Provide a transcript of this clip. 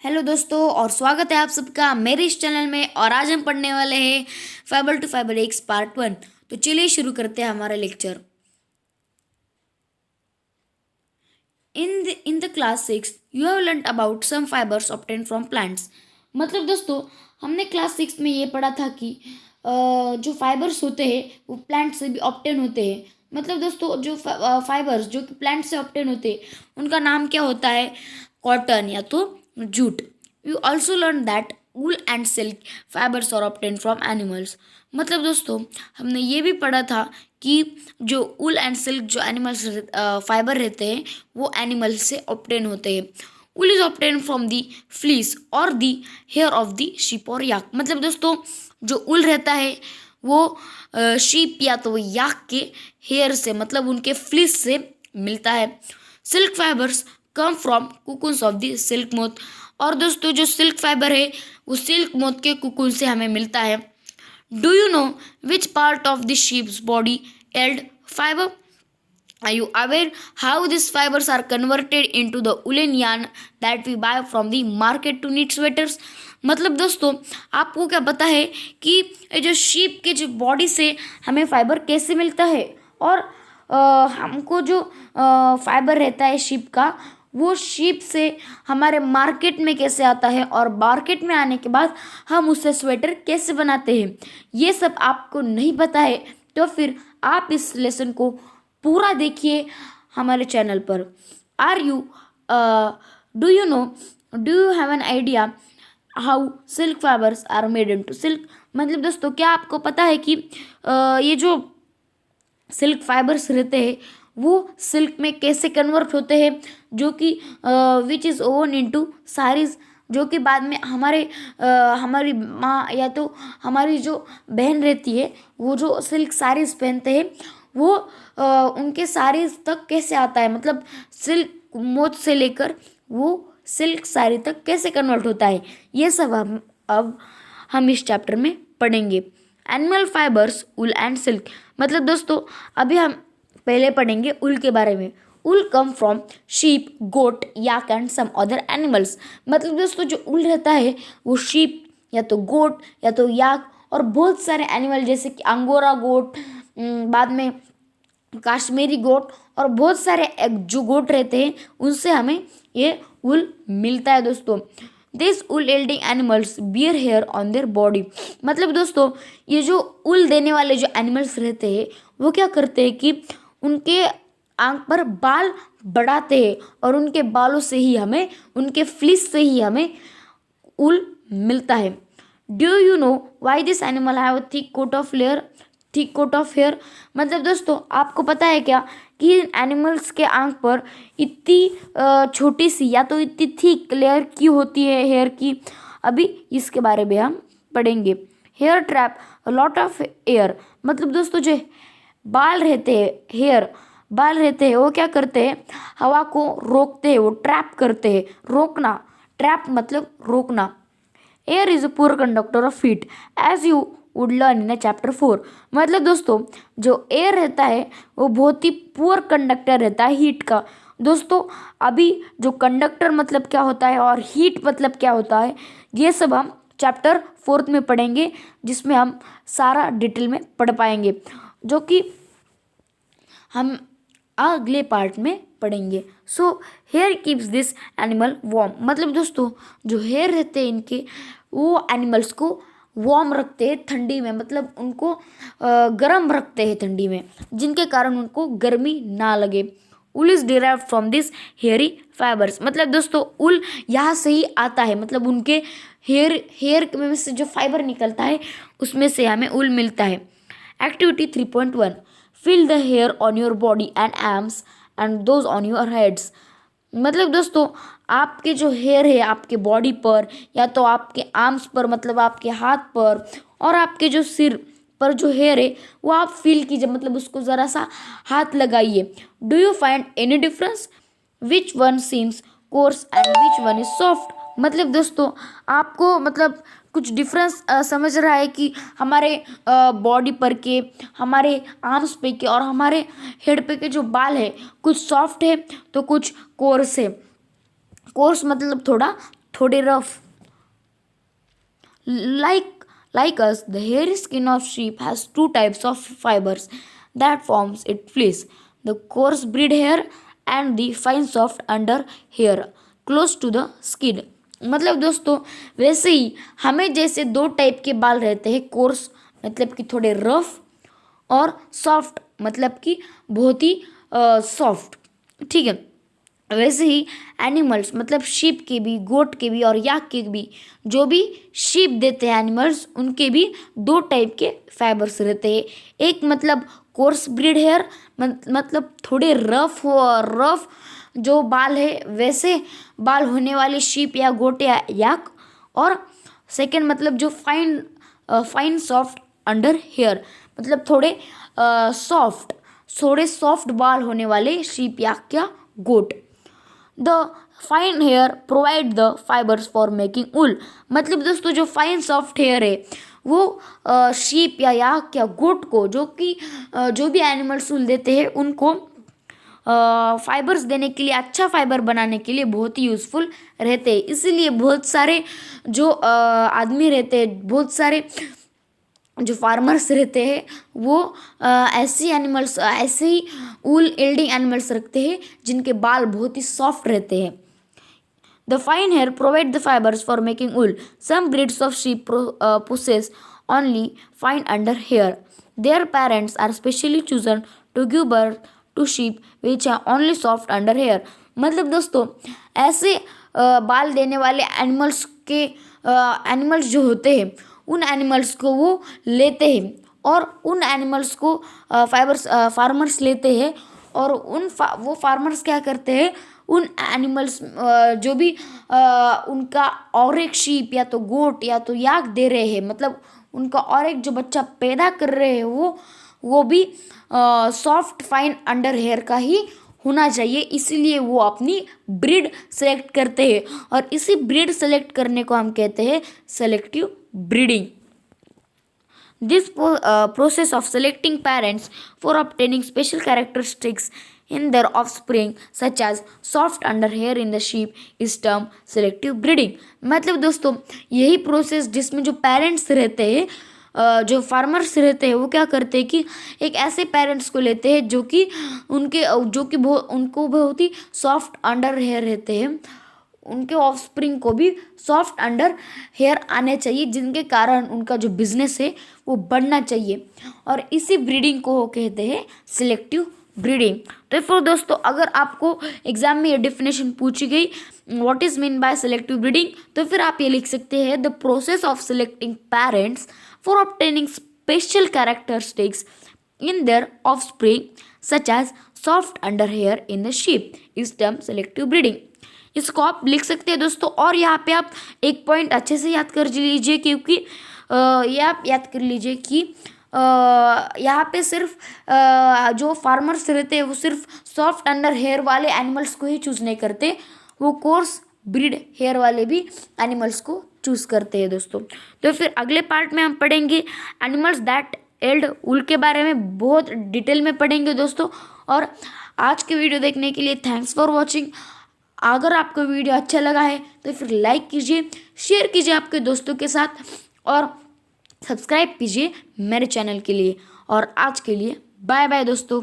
Hello दोस्तों और स्वागत है आप सबका मेरे इस चैनल में। और आज हम पढ़ने वाले हैं fibre to fibre x part 1। तो चलिए शुरू करते हैं हमारा लेक्चर। In the class 6 you have learn about some fibres obtain from plants. मतलब दोस्तों हमने क्लास 6 में ये पढ़ा था कि जो फाइबर्स होते हैं वो प्लांट से भी ऑब्टेन होते हैं। मतलब दोस्तों जो फाइबर्स जो कि प्लांट से ऑब्टेन होते हैं उनका नाम क्या होता है? कॉटन या तो jute. You also learn that wool and silk fibres are obtain from animals. मतलब दोस्तों हमने ये भी पढ़ा था कि जो वूल एंड सिल्क जो एनिमल्स फाइबर रहते हैं वो एनिमल से ऑब्टेन होते हैं। Wool is obtain from the fleece और the hair of the sheep और याक। मतलब दोस्तों जो ऊल रहता है वो शीप या तो याक के हेयर से मतलब उनके फ्लीस से मिलता है। Silk fibres come from cocoons of the silk moth. और दोस्तों जो सिल्क फाइबर है वो सिल्क मोथ के कुकुन से हमें मिलता है। Do you know which part of the sheep's body yield fibre? Are you aware how these fibers are converted into the woolen yarn that we buy from the market to knit sweaters? मतलब दोस्तों आपको क्या पता है कि ये जो sheep के जो बॉडी से हमें फाइबर कैसे मिलता है और हमको जो फाइबर रहता है शीप का वो शीप से हमारे मार्केट में कैसे आता है और मार्केट में आने के बाद हम उससे स्वेटर कैसे बनाते हैं, ये सब आपको नहीं पता है तो फिर आप इस लेसन को पूरा देखिए हमारे चैनल पर। Are you do you know do you have an idea how silk fibres are made into silk? मतलब दोस्तों क्या आपको पता है कि ये जो सिल्क फाइबर्स रहते हैं वो सिल्क में कैसे कन्वर्ट होते हैं, जो कि which is oven into saris, जो कि बाद में हमारी माँ या तो हमारी जो बहन रहती है वो जो सिल्क साड़ीज पहनते हैं वो उनके साड़ीज तक कैसे आता है, मतलब सिल्क मोत से लेकर वो सिल्क साड़ी तक कैसे कन्वर्ट होता है, ये सब हम इस चैप्टर में पढ़ेंगे। Animal fibres ul and silk. मतलब दोस्तों अभी हम पहले पढ़ेंगे उल के बारे में। Wool come from sheep, goat, yak and some other animals. मतलब दोस्तों जो उल रहता है वो शीप या तो गोट या तो याक और बहुत सारे एनिमल जैसे कि अंगोरा गोट, बाद में काश्मीरी गोट और बहुत सारे जो गोट रहते हैं उनसे हमें ये उल मिलता है दोस्तों। This wool yielding animals bear hair on their body. मतलब दोस्तों ये जो उल देने वाले जो एनिमल्स रहते हैं वो क्या करते हैं कि उनके आंख पर बाल बढ़ाते हैं और उनके बालों से ही हमें, उनके फ्लिस से ही हमें उल मिलता है। Do you know why this animal have thick coat of layer, thick coat of hair? मतलब दोस्तों आपको पता है क्या कि एनिमल्स के आंख पर इतनी छोटी सी या तो इतनी थिक लेयर की होती है हेयर की? अभी इसके बारे में हम पढ़ेंगे। Hair trap lot of air. मतलब दोस्तों जो बाल रहते हैं, हेयर बाल रहते हैं वो क्या करते हैं, हवा को रोकते हैं, वो ट्रैप करते हैं। रोकना, ट्रैप मतलब रोकना। Air is a poor conductor of heat as you would learn in chapter 4। मतलब दोस्तों जो एयर रहता है वो बहुत ही पुअर कंडक्टर रहता है हीट का। दोस्तों अभी जो कंडक्टर मतलब क्या होता है और हीट मतलब क्या होता है ये सब हम चैप्टर 4 में पढ़ेंगे, जिसमें हम सारा डिटेल में पढ़ पाएंगे, जो कि हम अगले पार्ट में पढ़ेंगे। So here keeps this animal warm. मतलब दोस्तों जो हेयर रहते हैं इनके वो एनिमल्स को वार्म रखते हैं ठंडी में, मतलब उनको गर्म रखते हैं ठंडी में, जिनके कारण उनको गर्मी ना लगे। उल is derive from this hairy fibres. मतलब दोस्तों उल यहाँ से ही आता है, मतलब उनके हेयर में से जो फाइबर निकलता है उसमें से हमें उल मिलता है। Activity 3.1 feel the hair on your body and arms and those on your heads. मतलब दोस्तों आपके जो हेयर है आपके बॉडी पर या तो आपके आर्म्स पर मतलब आपके हाथ पर और आपके जो सिर पर जो हेयर है वो आप फील कीजिए, मतलब उसको ज़रा सा हाथ लगाइए। Do you find any difference? Which one seems course and which one is soft? मतलब दोस्तों आपको मतलब कुछ डिफरेंस समझ रहा है कि हमारे बॉडी पर के, हमारे आर्म्स पे के और हमारे हेड पे के जो बाल है कुछ सॉफ्ट है तो कुछ कोर्स है। कोर्स मतलब थोड़ा थोड़े rough. Like us, the hairy skin of sheep has two types of fibers that forms its fleece: the coarse breed hair and the fine soft under hair close to the skin. मतलब दोस्तों, वैसे ही हमें जैसे दो type के बाल रहते हैं, कोर्स मतलब कि थोड़े रफ, और सॉफ्ट मतलब कि बहुत ही सॉफ्ट, ठीक है। वैसे ही एनिमल्स मतलब शीप के भी, गोट के भी और याक के भी, जो भी शीप देते हैं एनिमल्स, उनके भी दो टाइप के फाइबर्स रहते हैं। एक मतलब कोर्स ब्रीड हेयर, मतलब थोड़े रफ हो, रफ जो बाल है वैसे बाल होने वाले शीप या गोट या याक। और सेकंड मतलब जो फाइन सॉफ्ट अंडर हेयर, मतलब थोड़े सॉफ्ट बाल होने वाले शीप याक या goat. The fine hair provide the fibres for making wool, मतलब दोस्तों जो फाइन सॉफ्ट हेयर है वो शीप या याक या गोट को, जो भी एनिमल्स वूल देते हैं उनको फाइबर्स देने के लिए, अच्छा फाइबर बनाने के लिए बहुत ही यूज़फुल रहते हैं। इसीलिए बहुत सारे जो आदमी रहते हैं, बहुत सारे जो फार्मर्स रहते हैं, वो ऐसे ही वूल एल्डिंग एनिमल्स रखते हैं जिनके बाल बहुत ही सॉफ्ट रहते हैं। The fine hair provide the fibres for making wool. Some breeds of sheep possess only fine under hair. Their parents are specially chosen to give birth to sheep which are only soft under hair. मतलब दोस्तों, ऐसे बाल देने वाले animals जो होते हैं, उन एनिमल्स को वो लेते हैं, और उन एनिमल्स को फार्मर्स लेते हैं, और वो फार्मर्स क्या करते हैं, उन एनिमल्स जो भी उनका और एक शीप या तो गोट या तो याक दे रहे हैं, मतलब उनका और एक जो बच्चा पैदा कर रहे हैं, वो भी सॉफ्ट फाइन अंडर हेयर का ही होना चाहिए। इसीलिए वो अपनी ब्रीड सेलेक्ट करते हैं, और इसी ब्रीड सेलेक्ट करने को हम कहते हैं selective breeding. This process of selecting parents for obtaining special characteristics in their offspring, such as soft under hair in the sheep, is termed selective breeding. मतलब दोस्तों, यही प्रोसेस जिसमें जो पेरेंट्स रहते हैं, जो फार्मर्स रहते हैं, वो क्या करते हैं कि एक ऐसे पेरेंट्स को लेते हैं उनको बहुत ही सॉफ्ट अंडर हेयर रहते हैं, उनके ऑफस्प्रिंग को भी सॉफ्ट अंडर हेयर आने चाहिए, जिनके कारण उनका जो बिजनेस है वो बढ़ना चाहिए, और इसी ब्रीडिंग को कहते हैं सिलेक्टिव ब्रीडिंग। तो फिर दोस्तों, अगर आपको एग्जाम में ये डेफिनेशन पूछी गई what is mean by selective breeding, तो फिर आप ये लिख सकते हैं the process of selecting parents for obtaining special characteristics in their offspring such as soft under hair in the sheep is term selective breeding. इसको आप लिख सकते हैं दोस्तों। और यहाँ पे आप एक पॉइंट अच्छे से याद कर लीजिए, क्योंकि ये आप याद कर लीजिए कि यहाँ पे सिर्फ जो फार्मर्स रहते हैं वो सिर्फ सॉफ्ट अंडर हेयर वाले एनिमल्स को ही चूज़ नहीं करते, वो कोर्स ब्रीड हेयर वाले भी एनिमल्स को चूज़ करते हैं दोस्तों। तो फिर अगले पार्ट में हम पढ़ेंगे एनिमल्स दैट एल्ड वूल के बारे में, बहुत डिटेल में पढ़ेंगे दोस्तों। और आज के वीडियो देखने के लिए थैंक्स फॉर वॉचिंग। अगर आपको वीडियो अच्छा लगा है तो फिर लाइक कीजिए, शेयर कीजिए आपके दोस्तों के साथ, और सब्सक्राइब कीजिए मेरे चैनल के लिए। और आज के लिए बाय बाय दोस्तों।